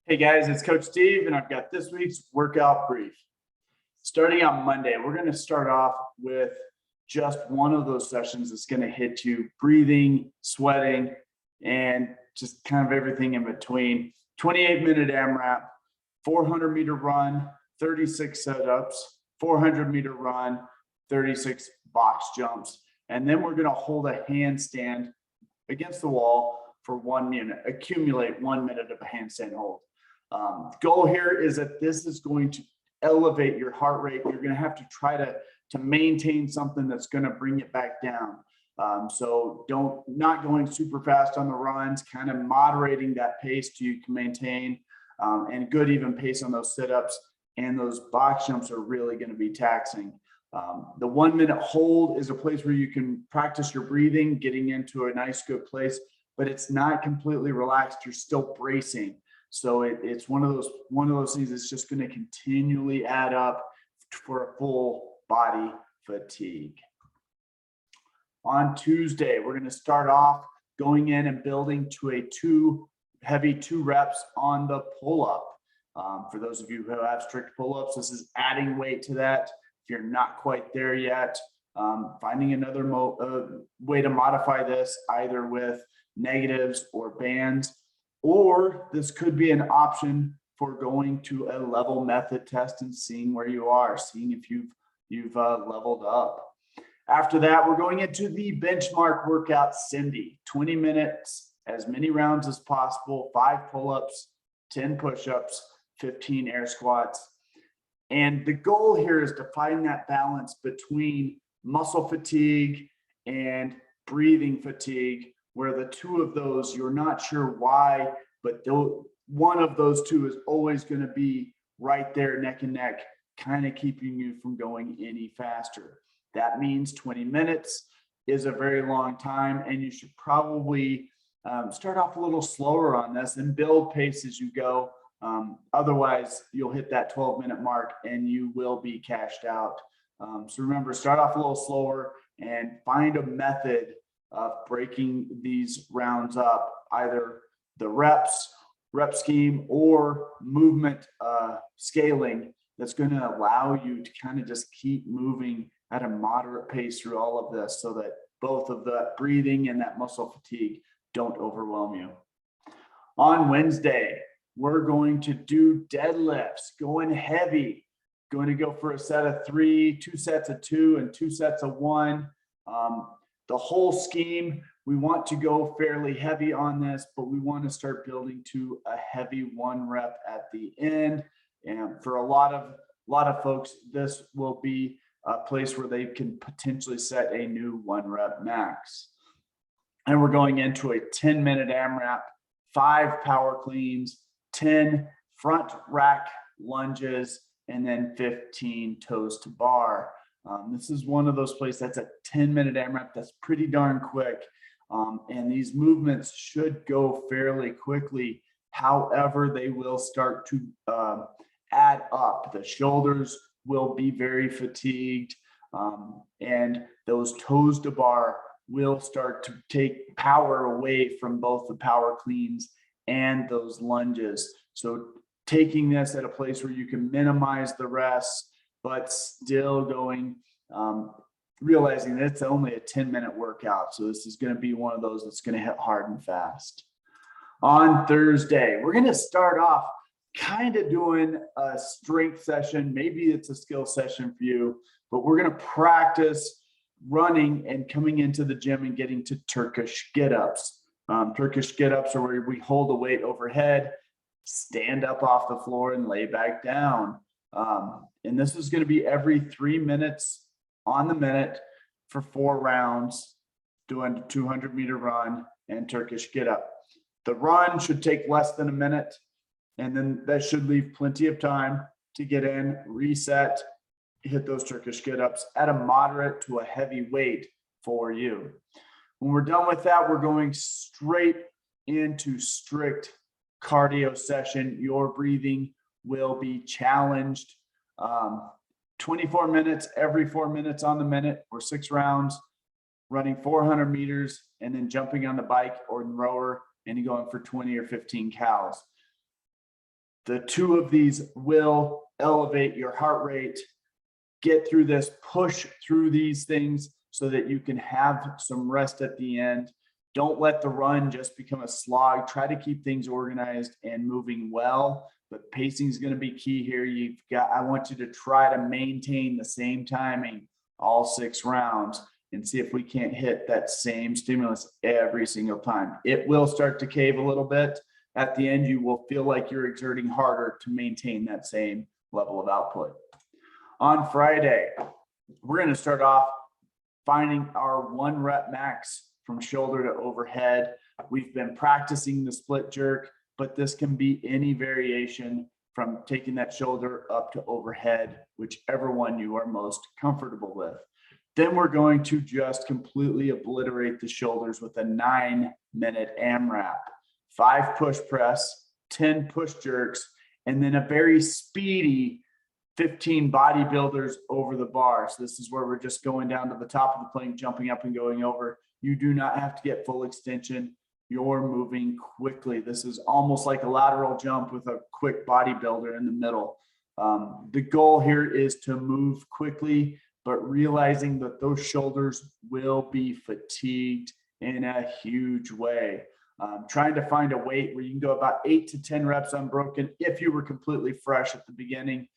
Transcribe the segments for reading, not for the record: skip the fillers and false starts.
Hey guys, it's Coach Steve, and I've got this week's workout brief. Starting on Monday, we're going to start off with just one of those sessions that's going to hit you breathing, sweating, and just kind of everything in between. 28-minute AMRAP, 400-meter run, 36 setups, 400-meter run, 36 box jumps. And then we're going to hold a handstand against the wall for 1 minute, accumulate 1 minute of a handstand hold. The goal here is that this is going to elevate your heart rate. You're going to have to try to maintain something that's going to bring it back down. So not going super fast on the runs, kind of moderating that pace so you can maintain and good even pace on those sit-ups, and those box jumps are really going to be taxing. The 1 minute hold is a place where you can practice your breathing, getting into a nice good place, but it's not completely relaxed. You're still bracing. So it's one of those things that's just going to continually add up for a full body fatigue. On Tuesday, we're going to start off going in and building to a two reps on the pull-up. For those of you who have strict pull-ups, this is adding weight to that. If you're not quite there yet, finding another way to modify this, either with negatives or bands, or this could be an option for going to a level method test and seeing where you are, seeing if you've leveled up. After that, we're going into the benchmark workout, Cindy. 20 minutes, as many rounds as possible, 5 pull-ups, 10 push-ups, 15 air squats. And the goal here is to find that balance between muscle fatigue and breathing fatigue, where the two of those, you're not sure why, but one of those two is always going to be right there neck and neck, kind of keeping you from going any faster. That means 20 minutes is a very long time, and you should probably start off a little slower on this and build pace as you go. Otherwise, you'll hit that 12-minute mark and you will be cashed out. So remember, start off a little slower and find a method of breaking these rounds up, either the rep scheme or movement scaling that's going to allow you to kind of just keep moving at a moderate pace through all of this, so that both of the breathing and that muscle fatigue don't overwhelm you. On Wednesday, we're going to do deadlifts, going heavy, going to go for a set of 3, 2 sets of 2, and 2 sets of 1. The whole scheme, we want to go fairly heavy on this, but we want to start building to a heavy 1 rep at the end. And for a lot of folks, this will be a place where they can potentially set a new 1 rep max. And we're going into a 10-minute AMRAP, 5 power cleans, 10 front rack lunges, and then 15 toes to bar. This is one of those places that's a 10-minute AMRAP that's pretty darn quick. And these movements should go fairly quickly. However, they will start to add up. The shoulders will be very fatigued, and those toes to bar will start to take power away from both the power cleans and those lunges. So taking this at a place where you can minimize the rest, but still going, realizing that it's only a 10-minute workout. So this is going to be one of those that's going to hit hard and fast. On Thursday, we're going to start off kind of doing a strength session. Maybe it's a skill session for you, but we're going to practice running and coming into the gym and getting to Turkish get-ups. Turkish get-ups are where we hold a weight overhead, stand up off the floor, and lay back down. And this is going to be every 3 minutes on the minute for 4 rounds, doing a 200-meter run and Turkish get-up. The run should take less than a minute, and then that should leave plenty of time to get in, reset, hit those Turkish get-ups at a moderate to a heavy weight for you. When we're done with that, we're going straight into strict cardio session. Your breathing will be challenged. 24 minutes, every 4 minutes on the minute, or 6 rounds, running 400 meters, and then jumping on the bike or rower and going for 20 or 15 cals. The two of these will elevate your heart rate. Get through this, push through these things so that you can have some rest at the end. Don't let the run just become a slog. Try to keep things organized and moving well, but pacing is going to be key here. I want you to try to maintain the same timing all 6 rounds and see if we can't hit that same stimulus every single time. It will start to cave a little bit. At the end, you will feel like you're exerting harder to maintain that same level of output. On Friday, we're going to start off finding our 1 rep max from shoulder to overhead. We've been practicing the split jerk, but this can be any variation from taking that shoulder up to overhead, whichever one you are most comfortable with. Then we're going to just completely obliterate the shoulders with a 9-minute AMRAP, 5 push press, 10 push jerks, and then a very speedy 15 bodybuilders over the bar. So this is where we're just going down to the top of the plank, jumping up and going over. You do not have to get full extension. You're moving quickly. This is almost like a lateral jump with a quick bodybuilder in the middle. The goal here is to move quickly, but realizing that those shoulders will be fatigued in a huge way. Trying to find a weight where you can go about 8 to 10 reps unbroken if you were completely fresh at the beginning.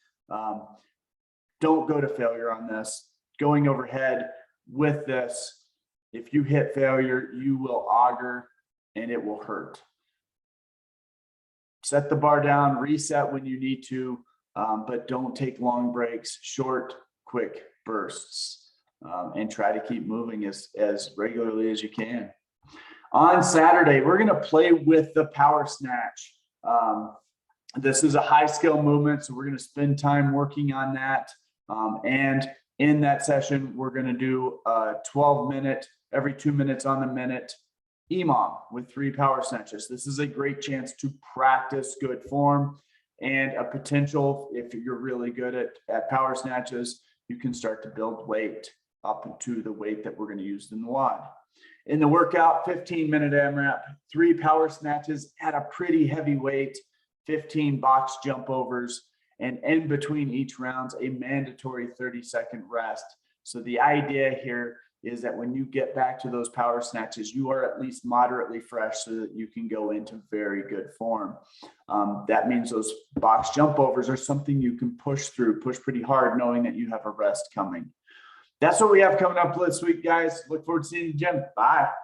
Don't go to failure on this. Going overhead with this, if you hit failure, you will auger and it will hurt. Set the bar down, reset when you need to, but don't take long breaks, short, quick bursts, and try to keep moving as regularly as you can. On Saturday, we're going to play with the power snatch. This is a high skill movement, so we're going to spend time working on that. And in that session, we're going to do a 12-minute, every 2 minutes on the minute EMOM with 3 power snatches. This is a great chance to practice good form and a potential, if you're really good at power snatches, you can start to build weight up to the weight that we're going to use in the WOD. In the workout, 15-minute AMRAP, 3 power snatches at a pretty heavy weight, 15 box jump overs, and in between each rounds, a mandatory 30-second rest. So the idea here is that when you get back to those power snatches, you are at least moderately fresh so that you can go into very good form. That means those box jump overs are something you can push through, push pretty hard, knowing that you have a rest coming. That's what we have coming up this week, guys. Look forward to seeing you in the gym. Bye.